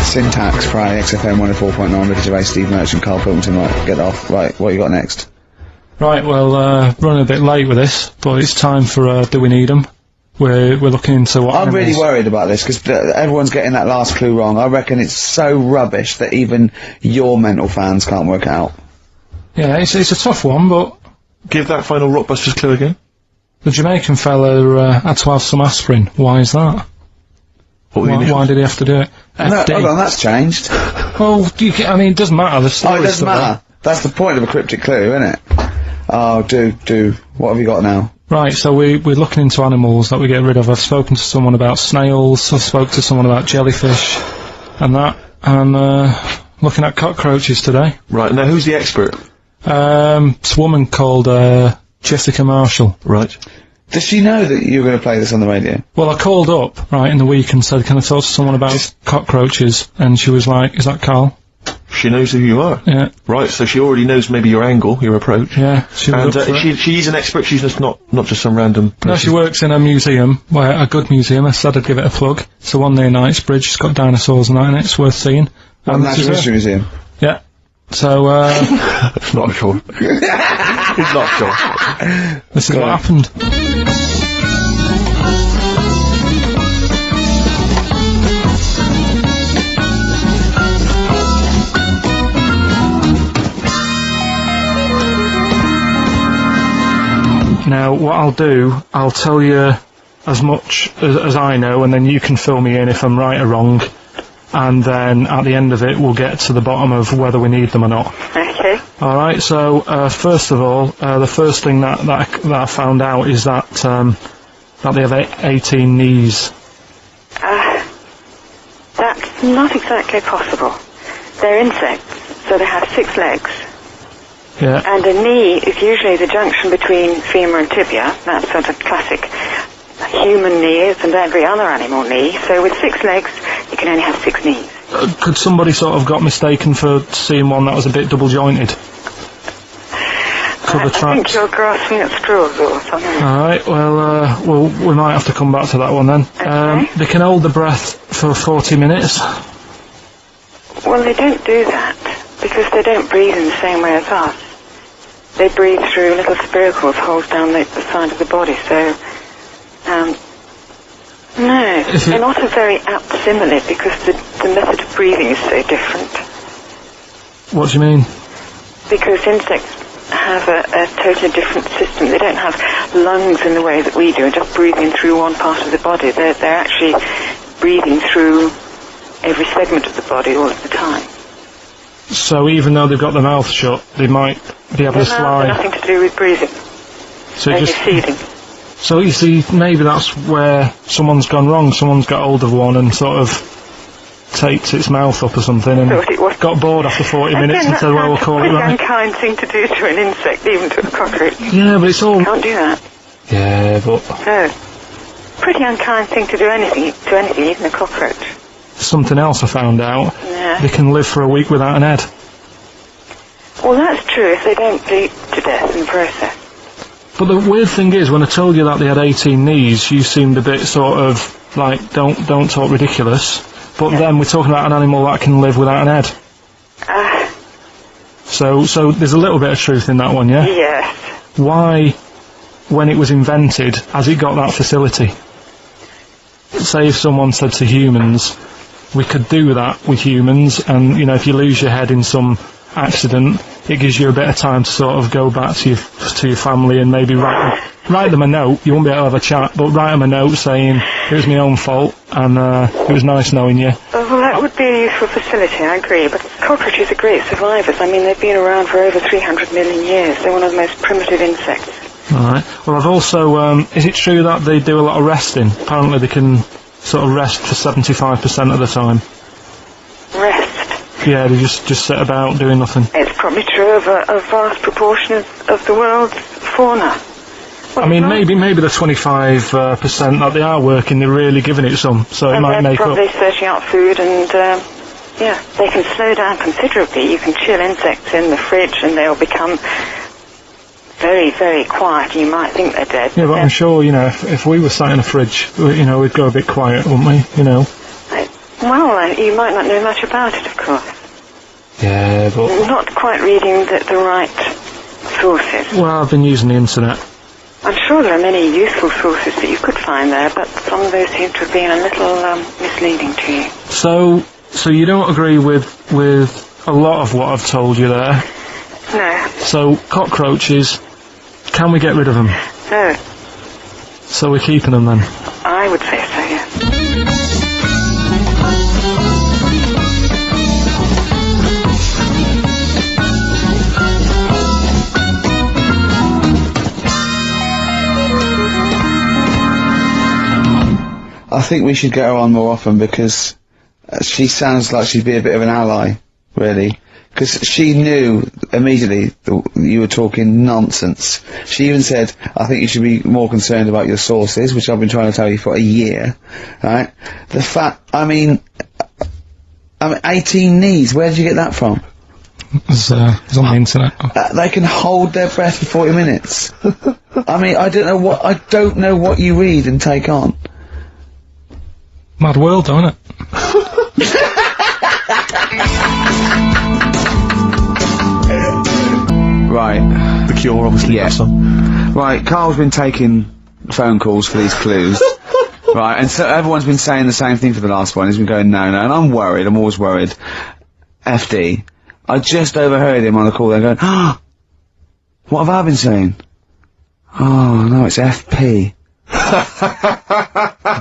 Syntax, Friday, XFM 104.9, Ricky Gervais, Steve Merchant, Karl Pilkington. Right, get off. Right, what you got next? Right, well, running a bit late with this, but it's time for Do We Need 'Em? We're looking into what I'm really animals- worried about this, because everyone's getting that last clue wrong. I reckon it's so rubbish that even your mental fans can't work it out. Yeah, it's a tough one, but Give that final Rockbusters clue again. the Jamaican fella had to have some aspirin. Why is that? What were the initials? Why did he have to do it? No, FD. hold on, that's changed. Well, I mean, it doesn't matter. The Oh, story's it doesn't still matter. That's the point of a cryptic clue, isn't it? Oh, do. What have you got now? there. Right, so we're looking into animals that we get rid of. I've spoken to someone about snails, I've spoken to someone about jellyfish, and that, and looking at cockroaches today. Right, now who's the expert? It's a woman called Jessica Marshall. Right. Does she know that you're going to play this on the radio? Well, I called up, right, in the week and said, can I talk to someone about cockroaches? And she was like, is that Carl? She knows who you are. Yeah, Right, so she already knows maybe your angle, your approach. yeah. She was And up for it. she's an expert, she's just not just some random person. No, she works in a museum, a good museum. I said I'd give it a plug. It's the one near Knightsbridge. It's got dinosaurs and that in it. It's worth seeing. Well, this is Natural it. History Museum. Yeah. So, It's not sure. It's not sure. this is what happened. Now, what I'll do, I'll tell you as much as I know, and then you can fill me in if I'm right or wrong. And then at the end of it, we'll get to the bottom of whether we need them or not. Okay. All right. So first of all, the first thing that I found out is that they have 18 knees. That's not exactly possible. They're insects, so they have 6 legs. Yeah. And a knee is usually the junction between femur and tibia. That's sort of classic human knees and every other animal knee. So with 6 legs, you can only have 6 knees. Could somebody sort of got mistaken for seeing one that was a bit double jointed? Cover I think tracks. you're grasping at straws or something. All right. Well, we might have to come back to that one then. Okay. They can hold the breath for 40 minutes. Well, they don't do that because they don't breathe in the same way as us. They breathe through little spiracles holes down the side of the body, so no, they're not a very apt simile because the method of breathing is so different. What do you mean? Because insects have a totally different system. They don't have lungs in the way that we do and just breathing through one part of the body. They're actually breathing through every segment of the body all of the time. So even though they've got their mouth shut, they might be able to Their mouths have slide. nothing to do with breathing, So only just feeding. so you see, maybe that's where someone's gone wrong. Someone's got hold of one and sort of taped its mouth up or something, and Thought it was- got bored after 40 minutes and said, "Well, we'll call it That's a right." unkind thing to do to an insect, even to a cockroach. Yeah, but it's all. Can't do that. Yeah, but No. Pretty unkind thing to do anything, even a cockroach. something else I found out. Yeah. They can live for a week without an head. Well, that's true if they don't bleed to death in the process. But the weird thing is, when I told you that they had 18 knees, you seemed a bit sort of like, don't talk ridiculous. But then we're talking about an animal that can live without an head. So there's a little bit of truth in that one, yeah? Yes. Why, when it was invented, has it got that facility? Say if someone said to humans, we could do that with humans, and, you know, if you lose your head in some accident, it gives you a bit of time to sort of go back to your family and maybe write them a note. You won't be able to have a chat, but write them a note saying, it was my own fault, and it was nice knowing you. Well, that would be a useful facility, I agree, but cockroaches are great survivors. I mean, they've been around for over 300 million years. They're one of the most primitive insects. Alright. Well, I've also, is it true that they do a lot of resting? Apparently they can sort of rest for 75% of the time. Rest. Yeah, they just sit about doing nothing. It's probably true of a vast proportion of the world's fauna. I mean, maybe the 25% that they are working, they're really giving it some, so it And might they're make probably up. searching out food and, yeah, they can slow down considerably. You can chill insects in the fridge and they'll become very, very quiet. You might think they're dead. Yeah, but I'm sure, you know, if we were sat in a fridge, you know, we'd go a bit quiet, wouldn't we? You know. No, Well, you might not know much about it, of course. Yeah, but... Not quite reading the right sources. Well, I've been using the internet. I'm sure there are many useful sources that you could find there, but some of those seem to have been a little misleading to you. So you don't agree with a lot of what I've told you there? No. So, cockroaches, can we get rid of them? No. So we're keeping them then? I would say so, yes. I think we should get her on more often because she sounds like she'd be a bit of an ally, really. Because she knew immediately that you were talking nonsense. She even said, I think you should be more concerned about your sources, which I've been trying to tell you for a year, right? The fact, I mean 18 knees, where did you get that from? It's on the internet. They can hold their breath for 40 minutes. I mean, I don't know what you read and take on. Mad world, don't it? Right. The Cure, obviously. Yeah. That song. Right, Carl's been taking phone calls for these clues. Right, and so everyone's been saying the same thing for the last one. He's been going, no, and I'm worried, I'm always worried. FD. I just overheard him on the call there going, ah, what have I been saying? Oh, no, it's FP.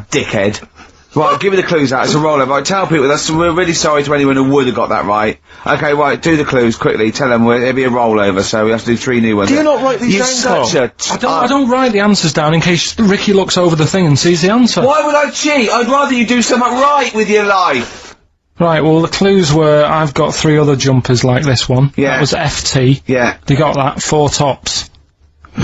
Dickhead. Right, give me the clues out, it's a rollover. Right, tell people, we're really sorry to anyone who would have got that right. Okay, right, do the clues quickly, tell them it'll be a rollover, so we have to do 3 new ones. Do you not write these down, You're Carl? such a... I don't write the answers down in case Ricky looks over the thing and sees the answer. Why would I cheat? I'd rather you do something right with your life. Right, well, the clues were, I've got 3 other jumpers like this one. Yeah. That was FT. Yeah. They got that, 4 tops.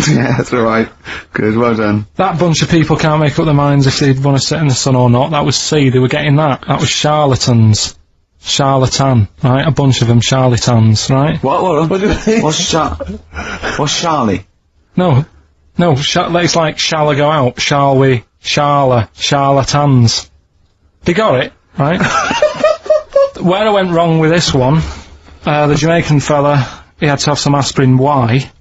Yeah, that's alright. Good, well done. That bunch of people can't make up their minds if they want to sit in the sun or not. That was C, they were getting that. That was charlatans. Charlatan, right? A bunch of them charlatans, right? What do you mean? What's Charlie? No, it's like, shall I go out? Shall we? Charlatans. They got it, right? Where I went wrong with this one, the Jamaican fella, he had to have some aspirin. Why?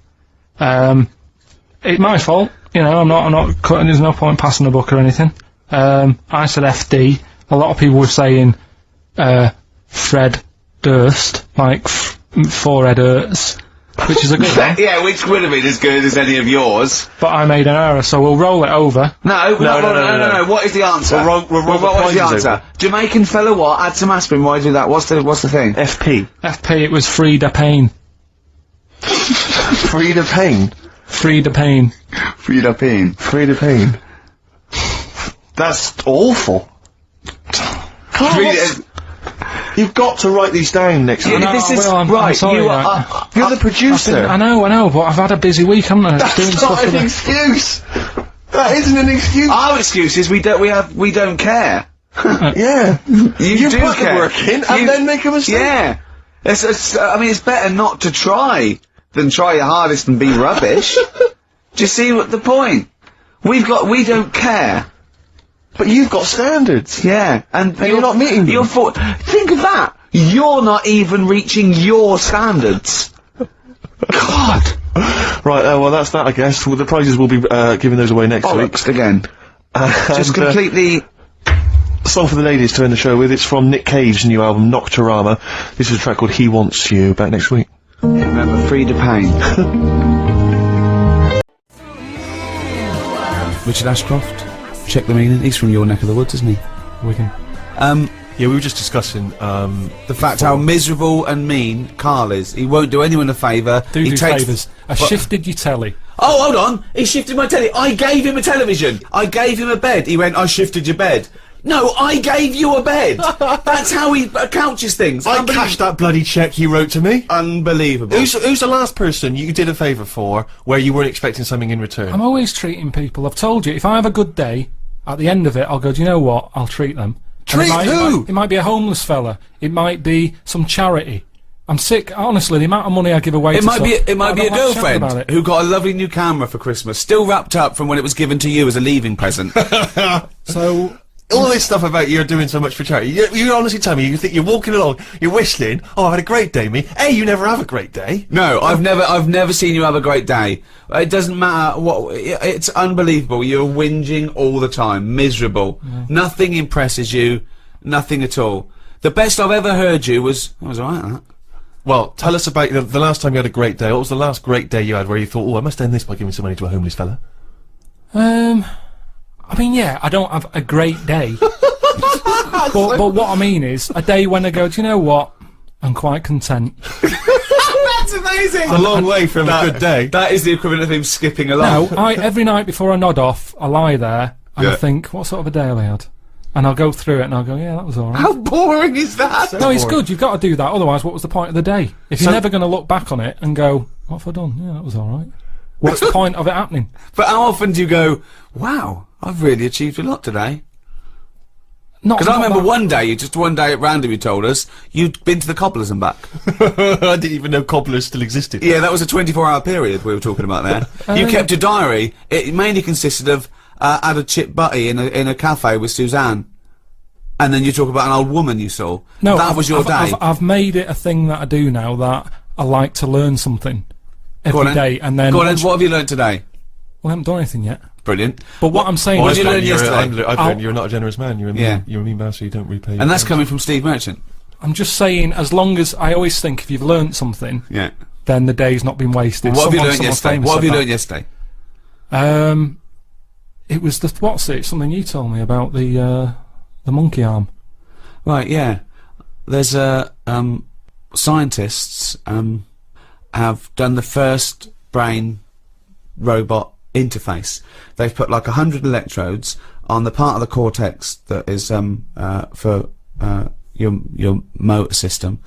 It's my fault, you know, I'm not cutting, there's no point passing the book or anything. I said FD, a lot of people were saying, Fred Durst, like, forehead hurts, which is a good one. Yeah, which would have been as good as any of yours. But I made an error, so we'll roll it over. No, what is the answer? We'll roll the what is the prizes answer? over. Jamaican fella what? Add some aspirin, why do that? What's the thing? FP. FP, it was Frida Payne. Frida Payne. Frida Payne. Frida Payne. Frida Payne. That's awful. Frida... You've got to write these down next week. This is... I'm right, sorry, you right. are... You're the producer. I know, but I've had a busy week, haven't I? Doing That's stuff not with an it. excuse. That isn't an excuse. Our excuse is we don't care. Yeah. You do put the care. work in and then make a mistake. Yeah. I mean, it's better not to try than try your hardest and be rubbish. Do you see what the point? We don't care. But you've got standards. Yeah. And you're not meeting them. Think of that. You're not even reaching your standards. God. Right, well that's that I guess. Well, the prizes will be giving those away next week. Bollocks again. Just completely... Song for the ladies to end the show with. It's from Nick Cave's new album, Nocturama. This is a track called He Wants You. Back next week. Remember, Frida Payne. Richard Ashcroft. Check the meaning. He's from your neck of the woods, isn't he? Wigan. Yeah, we were just discussing, the fact how miserable and mean Carl is. He won't do anyone a favour. Do favours. I shifted your telly. Oh, hold on. He shifted my telly. I gave him a television. I gave him a bed. He went, I shifted your bed. No, I gave you a bed. That's how he couches things. I cashed that bloody cheque you wrote to me. Unbelievable. Who's the last person you did a favour for where you weren't expecting something in return? I'm always treating people. I've told you, if I have a good day, at the end of it, I'll go, do you know what? I'll treat them. Treat who? It might be a homeless fella. It might be some charity. I'm sick, honestly, the amount of money I give away It might be a girlfriend who got a lovely new camera for Christmas, still wrapped up from when it was given to you as a leaving present. So, all this stuff about you're doing so much for charity. You honestly tell me, you think you're walking along, you're whistling, oh, I had a great day, me. A, you never have a great day. No, I've never seen you have a great day. It doesn't matter what, it's unbelievable. You're whinging all the time, miserable. Nothing impresses you, nothing at all. The best I've ever heard you was, I was alright at that. Well, tell us about the last time you had a great day. What was the last great day you had where you thought, oh, I must end this by giving some money to a homeless fella? I mean, yeah, I don't have a great day. but what I mean is, a day when I go, do you know what? I'm quite content. That's amazing! It's a long way from a good day. That is the equivalent of him skipping along. No, every night before I nod off, I lie there, and I think, what sort of a day have I had? And I'll go through it and I'll go, yeah, that was alright. How boring is that? No, it's good, you've got to do that, otherwise what was the point of the day? If you're never going to look back on it and go, what have I done? Yeah, that was alright. What's the point of it happening? But how often do you go, wow, I've really achieved a lot today? Because I remember one day at random you told us, you'd been to the cobblers and back. I didn't even know cobblers still existed. Yeah, that was a 24-hour period we were talking about there. You kept a diary. It mainly consisted of had a chip butty in a cafe with Suzanne, and then you talk about an old woman you saw. No, that was your day. I've made it a thing that I do now, that I like to learn something every day, and then. Go on, what have you learnt today? Well, I haven't done anything yet. Brilliant. But what I'm saying What is, did you learn yesterday? I've learned you're not a generous man. You're a mean bastard. You don't repay. And that's coming from Steve Merchant. I'm just saying, as long as I always think, if you've learnt something, yeah, then the day's not been wasted. Well, what have you learnt yesterday? What have you learnt yesterday? It was something you told me about the monkey arm. Right, yeah. There's scientists have done the first brain robot interface. They've put like 100 electrodes on the part of the cortex that is for your motor system,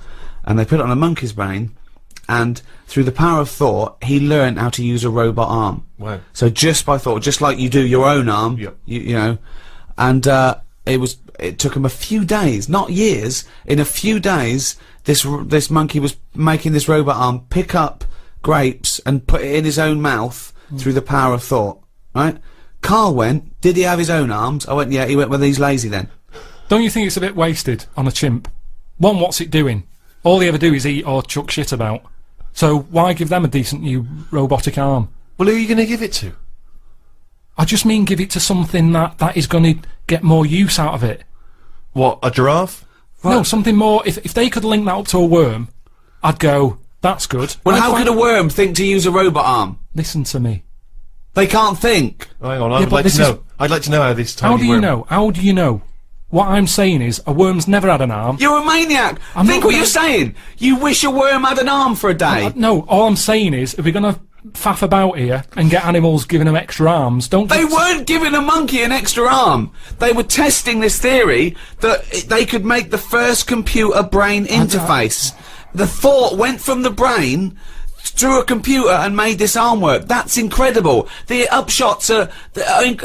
and they put it on a monkey's brain, and through the power of thought, he learned how to use a robot arm. Wow. So just by thought, just like you do your own arm, yep. you know, and it took him a few days, not years. In a few days, this monkey was making this robot arm pick up grapes and put it in his own mouth through the power of thought, right? Carl went, did he have his own arms? I went, yeah. He went, well, he's lazy then. Don't you think it's a bit wasted on a chimp? One, what's it doing? All they ever do is eat or chuck shit about. So why give them a decent new robotic arm? Well, who are you going to give it to? I just mean give it to something that is going to get more use out of it. What, a giraffe? No, something more. If they could link that up to a worm, I'd go, that's good. Well, how could a worm think to use a robot arm? Listen to me. They can't think. Hang on, I'd like to know. I'd like to know how this tiny How do you know? How do you know? What I'm saying is, a worm's never had an arm. You're a maniac! Think what you're saying! You wish a worm had an arm for a day! No, all I'm saying is, if we're gonna faff about here and get animals giving them extra arms, don't... They weren't giving a monkey an extra arm! They were testing this theory that they could make the first computer-brain interface. The thought went from the brain through a computer and made this arm work. That's incredible. The upshots are,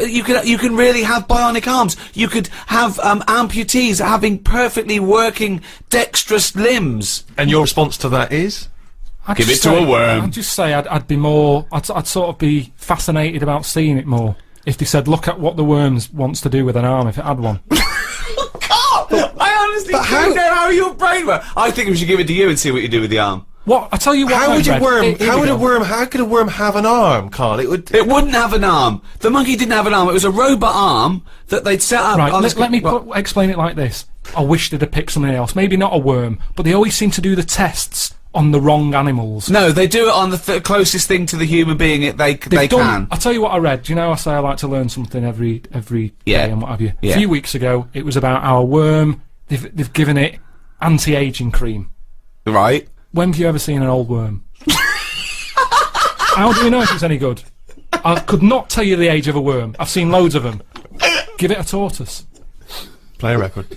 you can really have bionic arms. You could have amputees having perfectly working dexterous limbs. And your response to that is? Give it to a worm. I'd just say I'd be more, I'd sort of be fascinated about seeing it more. If they said, look at what the worms wants to do with an arm if it had one. I honestly don't know how your brain works. I think we should give it to you and see what you do with the arm. What? I tell you what. How could a worm have an arm, Carl? It wouldn't have an arm. The monkey didn't have an arm. It was a robot arm that they'd set up. Right. Let me explain it like this. I wish they'd have picked something else. Maybe not a worm, but they always seem to do the tests on the wrong animals. No, they do it on the closest thing to the human being they can. I'll tell you what I read. Do you know I say I like to learn something every day and what have you? Yeah. A few weeks ago, it was about our worm. They've given it anti-aging cream. Right. When have you ever seen an old worm? How do we know if it's any good? I could not tell you the age of a worm. I've seen loads of them. Give it a tortoise. Play a record.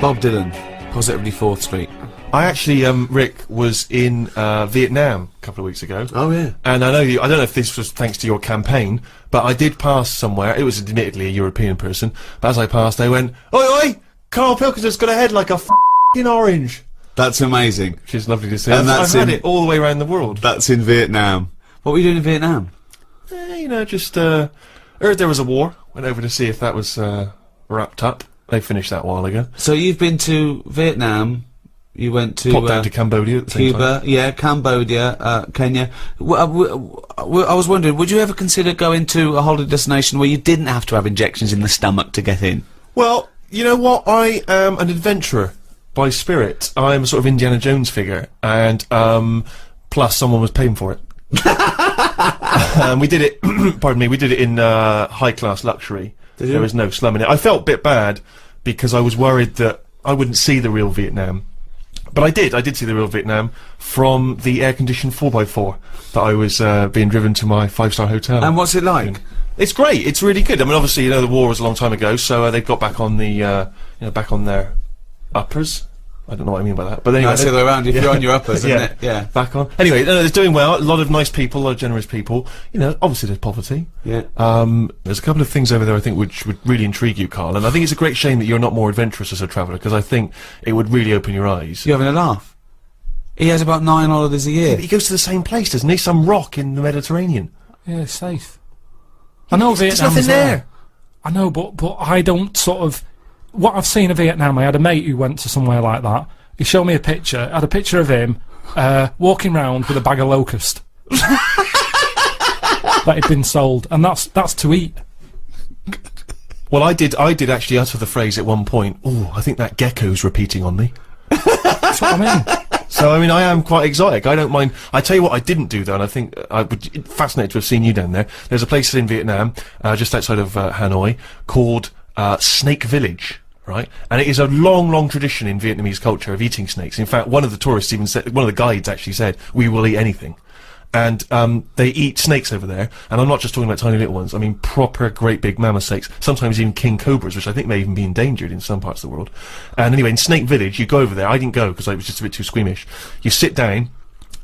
Bob Dylan, Positively 4th Street. I actually, Rick, was in Vietnam a couple of weeks ago. Oh, yeah. And I don't know if this was thanks to your campaign, but I did pass somewhere. It was admittedly a European person, but as I passed, they went, "Oi, oi! Karl Pilkington's got a head like a f***ing orange." That's amazing. Which is lovely to see. And I've had it all the way around the world. That's in Vietnam. What were you doing in Vietnam? You know, just heard there was a war. Went over to see if that was wrapped up. They finished that a while ago. So you've been to Vietnam. You went to Popped down to Cambodia at the same Cuba, time. yeah, Cambodia, Kenya. I was wondering, would you ever consider going to a holiday destination where you didn't have to have injections in the stomach to get in? Well, you know what? I am an adventurer by spirit. I'm a sort of Indiana Jones figure, and plus someone was paying for it. We did it. Pardon me. We did it in high-class luxury. There was no slum in it. I felt a bit bad because I was worried that I wouldn't see the real Vietnam. But I did see the real Vietnam from the air-conditioned 4x4 that I was being driven to my 5-star hotel. And what's it like? It's great, it's really good. I mean, obviously, you know, the war was a long time ago, so they've got back on the, you know, back on their uppers. I don't know what I mean by that, but anyway. That's the other way around, if you're on your uppers, isn't it? Yeah. Back on. Anyway, they're doing well, a lot of nice people, a lot of generous people. You know, obviously there's poverty. Yeah. There's a couple of things over there I think which would really intrigue you, Carl, and I think it's a great shame that you're not more adventurous as a traveller, because I think it would really open your eyes. You're having a laugh. He has about 9 holidays a year. He goes to the same place, doesn't he? Some rock in the Mediterranean. Yeah, it's safe. I know There's Vietnam's nothing there. I know, but I don't sort of... What I've seen of Vietnam, I had a mate who went to somewhere like that. He showed me a picture. I had a picture of him walking round with a bag of locust that had been sold, and that's to eat. Well, I did actually utter the phrase at one point, "Oh, I think that gecko's repeating on me." That's what I mean. So, I mean, I am quite exotic. I don't mind. I tell you what I didn't do, though, and I think I would fascinated to have seen you down there. There's a place in Vietnam, just outside of Hanoi, called Snake Village, right? And it is a long, long tradition in Vietnamese culture of eating snakes. In fact, one of the tourists even said, one of the guides actually said, "We will eat anything." And they eat snakes over there, and I'm not just talking about tiny little ones, I mean proper great big mammoth snakes, sometimes even king cobras, which I think may even be endangered in some parts of the world. And anyway, in Snake Village, you go over there, I didn't go because I was just a bit too squeamish. You sit down,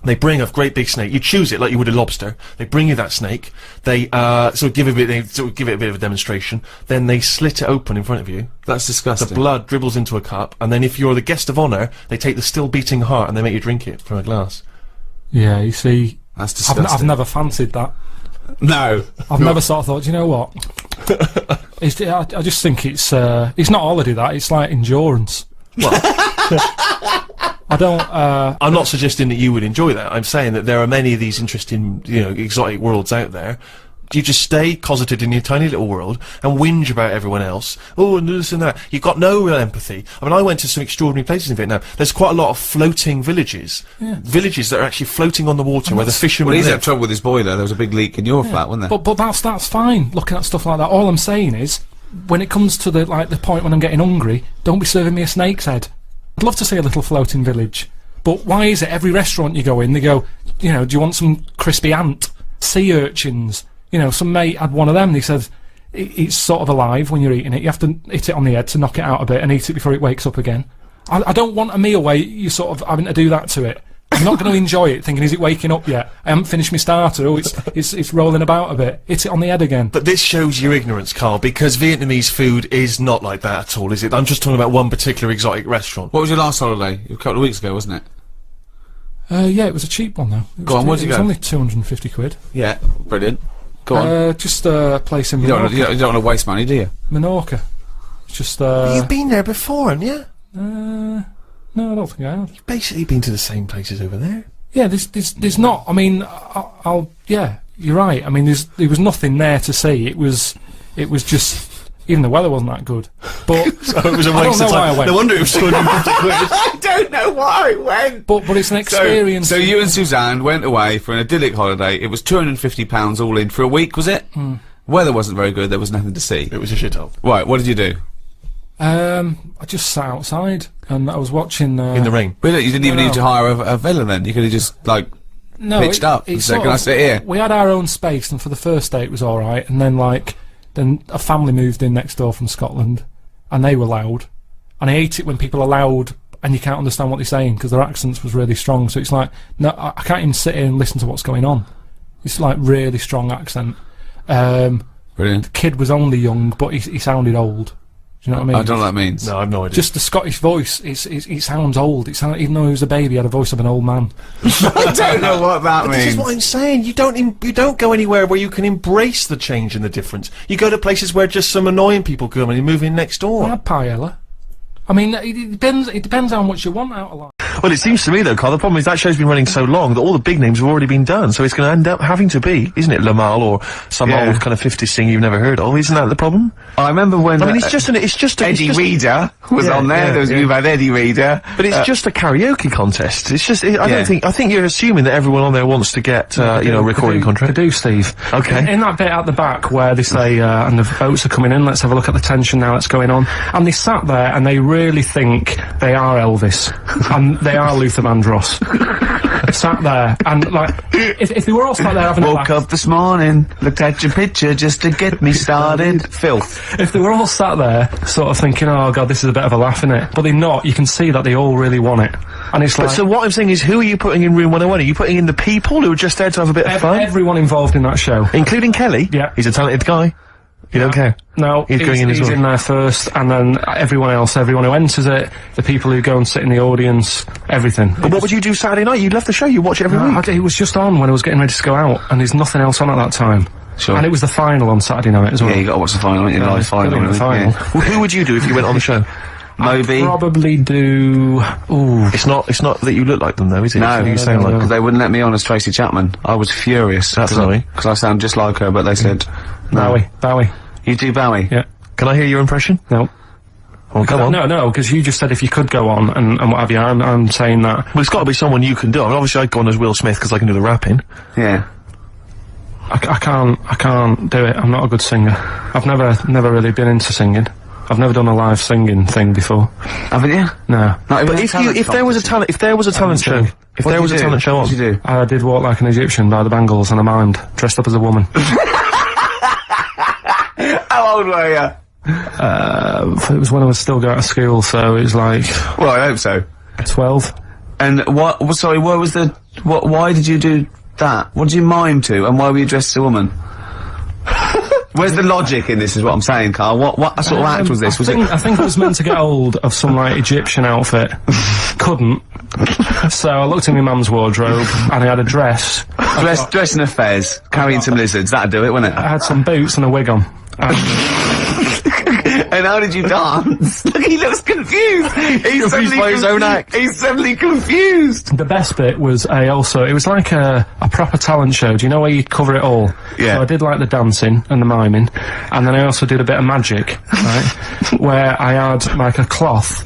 they bring a great big snake, you choose it like you would a lobster, they bring you that snake, they sort of give it a bit of a demonstration, then they slit it open in front of you. That's disgusting. The blood dribbles into a cup, and then if you're the guest of honour, they take the still beating heart and they make you drink it from a glass. Yeah, you see... That's disgusting. I've never fancied that. No. I've never sort of thought, do you know what? I just think it's not holiday, that, it's like endurance. Well, I don't, I'm not suggesting that you would enjoy that. I'm saying that there are many of these interesting, you know, exotic worlds out there. You just stay closeted in your tiny little world and whinge about everyone else. Oh, and this and that. You've got no real empathy. I mean, I went to some extraordinary places in Vietnam. There's quite a lot of floating villages. Yeah. Villages that are actually floating on the water where the fishermen Well, he's had live. trouble with his boiler. There was a big leak in your flat, wasn't there? but that's fine, looking at stuff like that. All I'm saying is, when it comes to the point when I'm getting hungry, don't be serving me a snake's head. I'd love to see a little floating village. But why is it every restaurant you go in, they go, you know, do you want some crispy ant? Sea urchins? You know, some mate had one of them, and he said, it's sort of alive when you're eating it. You have to hit it on the head to knock it out a bit and eat it before it wakes up again. I don't want a meal where you're sort of having to do that to it. I'm not going to enjoy it, thinking, is it waking up yet? I haven't finished my starter. Oh, it's rolling about a bit. Hit it on the head again. But this shows your ignorance, Carl, because Vietnamese food is not like that at all, is it? I'm just talking about one particular exotic restaurant. What was your last holiday? A couple of weeks ago, wasn't it? Yeah, it was a cheap one, though. Go on, where'd you It was go? only 250 quid. Yeah, brilliant. Go on. Just a place in You don't Menorca. want to waste money, do you? Menorca. It's just, You've been there before, haven't you? no, I don't think I have. You've basically been to the same places over there. Yeah, there's not. I mean, yeah, you're right. I mean, there was nothing there to see. It was just. Even the weather wasn't that good. But So it was a I don't waste know of why I time. went. No wonder it was 250 quid. I don't know why I went. But it's an experience. So you and Suzanne went away for an idyllic holiday. It was £250 all in for a week, was it? Weather wasn't very good. There was nothing to see. It was a shithole. Right. What did you do? I just sat outside and I was watching. In the rain. Really, you didn't even No. need to hire a villa then. You could have just like pitched up and it's said, sort "Can I of- sit here?" We had our own space, and for the first day it was all right. And then a family moved in next door from Scotland, and they were loud. And I hate it when people are loud and you can't understand what they're saying because their accents was really strong. So it's like, no, I can't even sit here and listen to what's going on. It's like really strong accent. Brilliant. Kid was only young, but he sounded old. Do you know what I mean? I don't know what that means. No, I have no idea. Just the Scottish voice. It sounds old. Even though he was a baby, he had a voice of an old man. I don't know what that But means. this is what I'm saying. You don't go anywhere where you can embrace the change and the difference. You go to places where just some annoying people come and you move in next door. I had paella. I mean, it depends how much you want out of life. Well, it seems to me though, Carl, the problem is that show's been running so long that all the big names have already been done, so it's going to end up having to be, isn't it, Lamal or some Yeah. old kind of 50s singer you've never heard of? Isn't that the problem? I remember when I mean, it's just Eddie Reader was Yeah, on there. yeah, There was you've had Eddie Reader. But it's just a karaoke contest. It's just, I think you're assuming that everyone on there wants to get, recording contract. They do, Steve. Okay. In that bit at the back where they say, and the votes are coming in, let's have a look at the tension now that's going on. And they sat there and they really think they are Elvis. And they are Luther Vandross. Sat there, and like, if they were all sat there having a Woke laugh, up this morning, looked at your picture just to get me started. Filth. if they were all sat there sort of thinking, oh god, this is a bit of a laugh, innit? But they're not. You can see that they all really want it. And it's like, So what I'm saying is, who are you putting in room 101? Are you putting in the people who are just there to have a bit of fun? everyone involved in that show. Including Kelly? Yeah. He's a talented guy. You don't care? No, He's going in as well. in there first, and then everyone else, everyone who enters it, the people who go and sit in the audience, everything. But what would you do Saturday night? You'd love the show, you watch it every week. It was just on when I was getting ready to go out, and there's nothing else on at that time. Sure. And it was the final on Saturday night as well. Yeah, you got to watch the final, haven't you? Live final. gotta be the final. Yeah. Well, who would you do if you went on the show? Moby. Probably do. Ooh. It's not that you look like them though, is it? No, You sound like because they wouldn't let me on as Tracy Chapman. I was furious. That's annoying. Because I sound just like her, but they said, no. Bowie. You do Bowie? Yeah. Can I hear your impression? No. Oh, come on. No, because you just said if you could go on and what have you. I'm saying that. Well, it's got to be someone you can do. I mean, obviously I'd go on as Will Smith because I can do the rapping. Yeah. I can't do it. I'm not a good singer. I've never really been into singing. I've never done a live singing thing before. Haven't you? No. Not even But if there was a talent show, if there was a talent show on, What did you do? I did Walk Like an Egyptian by the Bangles, and I mimed, dressed up as a woman. How old were you? It was when I was still going to school, so it was like Well, I hope so. 12. And what why did you do that? What did you mime to, and why were you dressed as a woman? Where's the logic in this, is what I'm saying, Carl? What sort of act was this? I think I was meant to get hold of some, like, Egyptian outfit. Couldn't. So I looked in my mum's wardrobe, and I had a dress. Dress in a fez, carrying some lizards, that'd do it, wouldn't it? I had some boots and a wig on. And how did you dance? Look, he looks confused. He's suddenly by his own act. He's suddenly confused. The best bit was it was like a proper talent show. Do you know where you'd cover it all? Yeah. So I did like the dancing and the miming, and then I also did a bit of magic, right? Where I had like a cloth,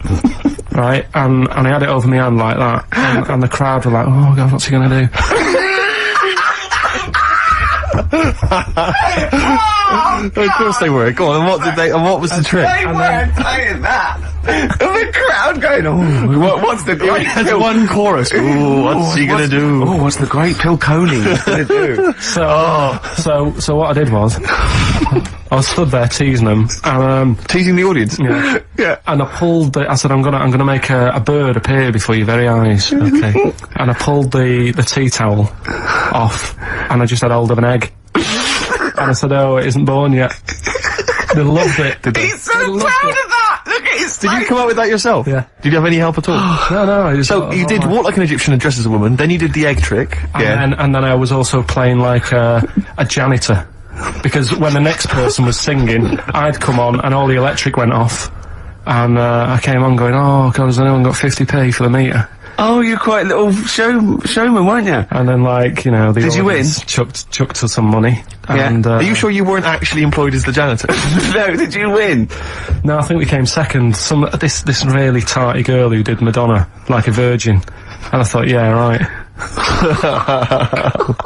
right? And I had it over my hand like that, and the crowd were like, oh god, what's he gonna do? Of course they were. Go on, and what was the trick? They weren't saying that. And the crowd going, oh, what's the great There's one chorus. Ooh, what's he gonna do? Oh, what's the great Pilkington gonna do? So what I did was, I was stood there teasing them, and Teasing the audience. yeah. Yeah. And I pulled I said, I'm gonna make a bird appear before your very eyes. Okay. And I pulled the tea towel off, and I just had hold of an egg. And I said, oh, it isn't born yet. They loved it. He's so proud of that! Look at his Did you face. come up with that yourself? Yeah. Did you have any help at all? No, I just So you did walk like an Egyptian and dress as a woman, then you did the egg trick. And then I was also playing like a janitor. Because when the next person was singing, I'd come on and all the electric went off. And I came on going, oh god, has anyone got 50p for the meter? Oh, you're quite a little showman, weren't you? And then, like, you know, Did you win? Chucked us some money. Yeah. And, Are you sure you weren't actually employed as the janitor? No, did you win? No, I think we came second. This really tarty girl who did Madonna, like a virgin. And I thought, yeah, right.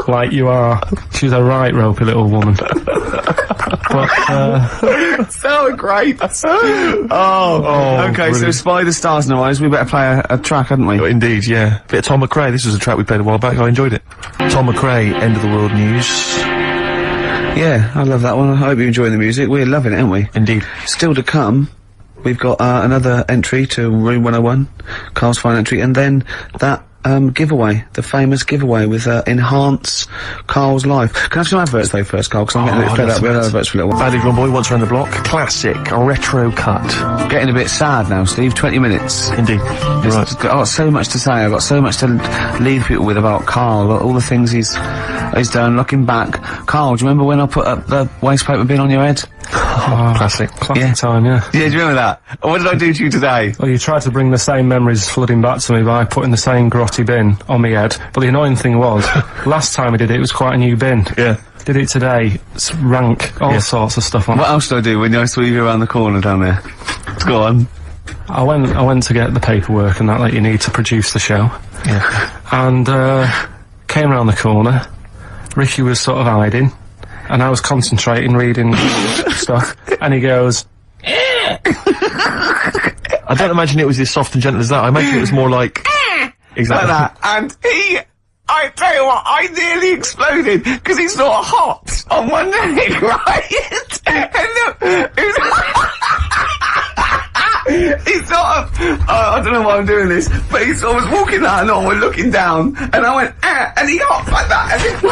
Like you are. She was a right ropey little woman. But, So great. Okay, so brilliant. Spy the Stars in Our Eyes, we better play a track, hadn't we? Indeed, yeah. Bit of Tom McRae. This was a track we played a while back. I enjoyed it. Tom McRae, End of the World News. Yeah, I love that one. I hope you're enjoying the music. We're loving it, aren't we? Indeed. Still to come, we've got another entry to Room 101, Carl's final entry, and then that giveaway, the famous giveaway with, Enhance Carl's Life. Can I have some adverts though first, Carl, because I'm getting a bit fed up with adverts for a little while. Bandage One Boy once around the block. Classic, a retro cut. Getting a bit sad now, Steve. 20 minutes. Indeed. You're right. I've got so much to say. I've got so much to leave people with about Carl, all the things he's done. Looking back, Carl, do you remember when I put up the waste paper bin on your head? Classic time, yeah. Yeah, do you remember that? What did I do to you today? Well, you tried to bring the same memories flooding back to me by putting the same grotty bin on my head. But the annoying thing was, last time we did it was quite a new bin. Yeah. Did it today, it's rank, all sorts of stuff on it. What else did I do when I saw you around the corner down there? Go on. I went to get the paperwork and that you need to produce the show. Yeah. And, came around the corner. Ricky was sort of hiding. And I was concentrating, reading stuff. And he goes, I don't imagine it was as soft and gentle as that. I imagine it was more like... Exactly. Like that. And I tell you what, I nearly exploded, because he sort of hopped on one leg, right? And look, he sort of, I don't know why I'm doing this, but he sort of was walking out and on, looking down, and I went, and he hopped like that, and his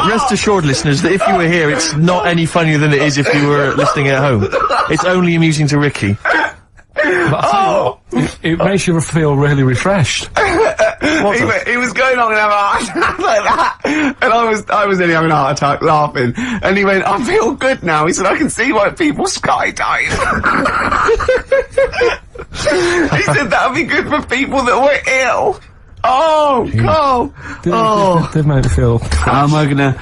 Rest assured, listeners, that if you were here, it's not any funnier than it is if you were listening at home. It's only amusing to Ricky. but I tell you what, it makes you feel really refreshed. He was going on and having a heart attack like that, and I was nearly having a heart attack laughing, and he went, I feel good now. He said, I can see why people skydive. He said that would be good for people that were ill. Oh, Carl! They've made me feel... How am I gonna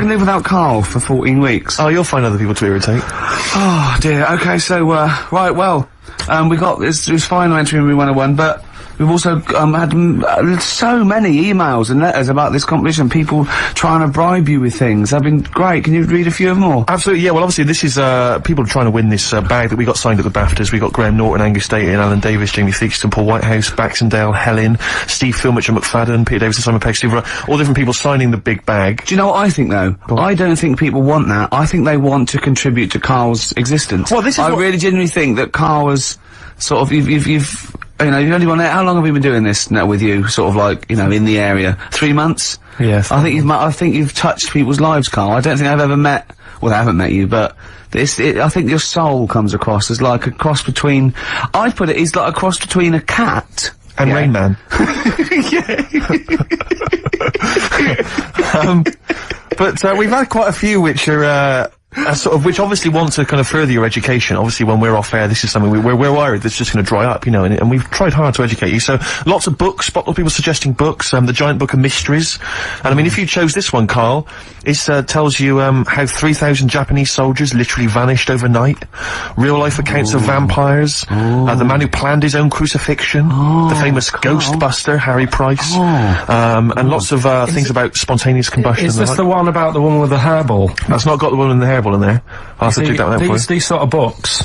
live without Carl for 14 weeks? Oh, you'll find other people to irritate. Oh dear, okay, so, right, well, we got, it was fine entering Room 101, but we've also, had so many emails and letters about this competition, people trying to bribe you with things. They've been great. Can you read a few of them all? Absolutely, yeah. Well, obviously, this is, people trying to win this, bag that we got signed at the BAFTAs. We got Graham Norton, Angus Dayton, Alan Davis, Jamie Theakston, Paul Whitehouse, Baxendale, Helen, Steve Filmich and McFadden, Peter Davis and Simon Pegg, Steve Wright, all different people signing the big bag. Do you know what I think, though? I don't think people want that. I think they want to contribute to Carl's existence. Well, this is I really genuinely think that Carl was sort of, you've only one. How long have we been doing this now with you? Sort of like, in the area. 3 months. Yes. I think you've touched people's lives, Carl. I don't think I've ever met. Well, I haven't met you, but I think your soul comes across as like a cross between. I'd put it as like a cross between a cat And Rain Man. But we've had quite a few which are, which obviously want to kind of further your education. Obviously, when we're off air, this is something we're worried that's just going to dry up, and we've tried hard to educate you. So, lots of books, lots of people suggesting books, the Giant Book of Mysteries. And I mean, if you chose this one, Carl, it tells you, how 3,000 Japanese soldiers literally vanished overnight. Real life accounts of vampires. The man who planned his own crucifixion. The famous Ghostbuster, Harry Price. And lots of, things about spontaneous combustion. Is this the one about the woman with the hairball? That's not got the one with the hairball in there. I'll have to dig that one out for you. These sort of books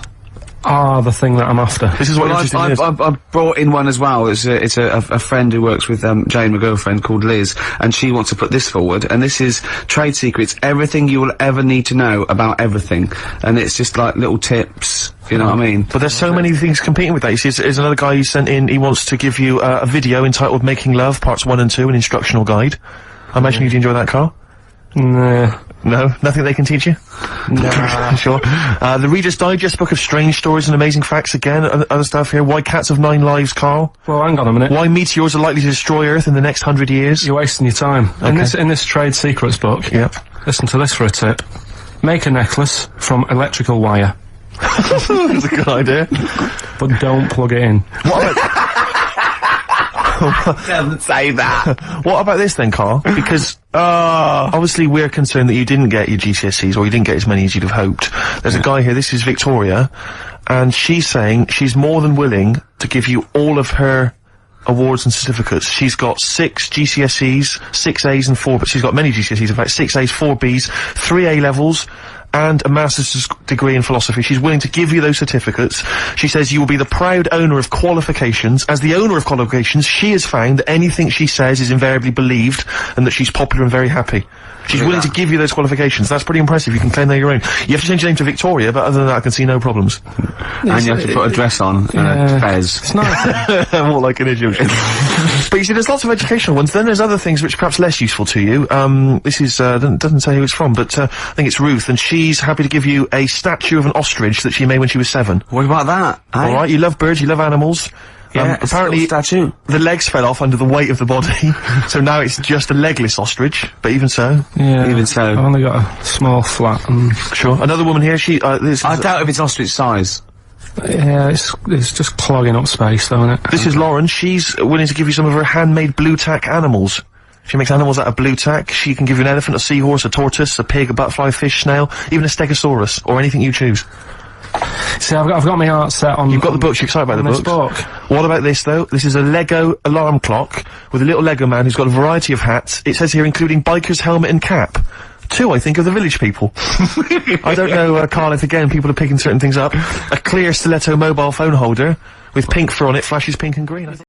are the thing that I'm after. This is what I've brought in one as well. It's a friend who works with Jane, my girlfriend, called Liz, and she wants to put this forward. And this is Trade Secrets: Everything You Will Ever Need to Know About Everything. And it's just like little tips. You know what I mean? But there's so many things competing with that. You see, there's another guy who sent in. He wants to give you a video entitled "Making Love" Parts 1 and 2, an instructional guide. I imagine you'd enjoy that, Carl. Nah. No? Nothing they can teach you? Nah. Sure. The Reader's Digest book of strange stories and amazing facts again, other stuff here. Why cats have 9 lives, Carl? Well, hang on a minute. Why meteors are likely to destroy Earth in the next 100 years? You're wasting your time. Okay. In this Trade Secrets book, Yep. listen to this for a tip. Make a necklace from electrical wire. That's a good idea. But don't plug it in. Doesn't say that. What about this then, Carl? Because, obviously we're concerned that you didn't get your GCSEs, or you didn't get as many as you'd have hoped. There's a guy here, this is Victoria, and she's saying she's more than willing to give you all of her awards and certificates. She's got 6 GCSEs, 6 A's and 4, but she's got many GCSEs, in fact, 6 A's, 4 B's, 3 A levels, and a master's degree in philosophy. She's willing to give you those certificates. She says you will be the proud owner of qualifications. As the owner of qualifications, she has found that anything she says is invariably believed and that she's popular and very happy. She's willing to give you those qualifications. That's pretty impressive. You can claim they're your own. You have to change your name to Victoria, but other than that, I can see no problems. And you have to put a dress on and a fez. It's nice. More like an Egyptian. But you see, there's lots of educational ones. Then there's other things which are perhaps less useful to you. This is, doesn't say who it's from, but I think it's Ruth, and she's happy to give you a statue of an ostrich that she made when she was 7. What about that? Alright, you love birds, you love animals. Yeah, apparently, statue. the legs fell off under the weight of the body, so now it's just a legless ostrich, but even so. Yeah. Even so. I've only got a small flat and... Sure. Another woman here, I doubt if it's ostrich size. Yeah, it's just clogging up space, though, isn't it? This is Lauren. She's willing to give you some of her handmade blue tack animals. She makes animals out of blue tack. She can give you an elephant, a seahorse, a tortoise, a pig, a butterfly, a fish, snail, even a stegosaurus, or anything you choose. See, I've got my heart set on... You've got the books, you're excited by the this books. book. What about this, though? This is a Lego alarm clock with a little Lego man who's got a variety of hats. It says here, including biker's helmet and cap. 2, I think, of the village people. I don't know, Carl, if again people are picking certain things up. A clear stiletto mobile phone holder with pink fur on it, flashes pink and green.